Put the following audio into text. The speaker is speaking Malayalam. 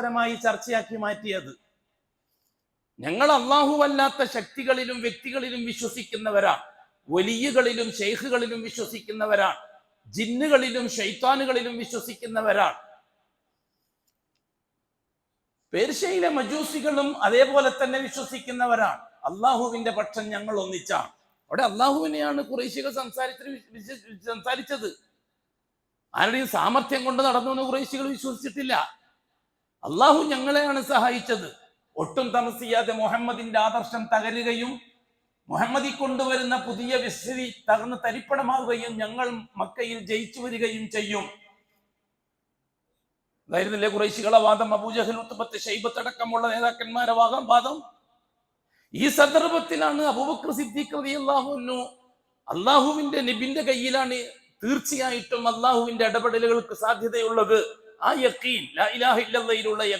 പരമായി ചർച്ചയാക്കി മാറ്റിയത്. ഞങ്ങൾ അല്ലാഹുവല്ലാത്ത ശക്തികളിലും വ്യക്തികളിലും വിശ്വസിക്കുന്നവരാണ്, വലിയകളിലും ഷെയ്ഖുകളിലും വിശ്വസിക്കുന്നവരാണ്, ജിന്നുകളിലും ശൈത്താനുകളിലും വിശ്വസിക്കുന്നവരാണ്. പേർഷ്യയിലെ മജൂസികളും അതേപോലെ തന്നെ വിശ്വസിക്കുന്നവരാണ്. അള്ളാഹുവിന്റെ പക്ഷം ഞങ്ങൾ ഒന്നിച്ചാണ്. അവിടെ അള്ളാഹുവിനെയാണ് ഖുറൈശികൾ സംസാരിച്ചത്. ആരുടെയും സാമർത്ഥ്യം കൊണ്ട് നടന്നു എന്ന് ഖുറൈശികൾ വിശ്വസിച്ചിട്ടില്ല. അള്ളാഹു ഞങ്ങളെയാണ് സഹായിച്ചത്. ഒട്ടും താമസിയാതെ മുഹമ്മദിന്റെ ആദർശം തകരുകയും മുഹമ്മദി കൊണ്ടുവരുന്ന പുതിയ വിശ്വസി തകർന്ന് തരിപ്പണമാവുകയും ഞങ്ങൾ മക്കയിൽ ജയിച്ചു വരികയും ചെയ്യും. അതായിരുന്നില്ലേ ഖുറൈശികളെ വാദം? അബൂജഹൽ, ഉത്ബത്ത്, ശൈബത്ത് അടക്കമുള്ള നേതാക്കന്മാരെ വാദം. ഈ സന്ദർഭത്തിലാണ് അബൂബക്കർ സിദ്ദീഖ് റളിയല്ലാഹു അൻഹു അള്ളാഹുവിന്റെ നബിന്റെ കയ്യിലാണ് തീർച്ചയായിട്ടും അള്ളാഹുവിന്റെ ഇടപെടലുകൾക്ക് സാധ്യതയുള്ളത്. ആ യഖീൻ, ലാ ഇലാഹ ഇല്ലല്ലാഹിലുള്ള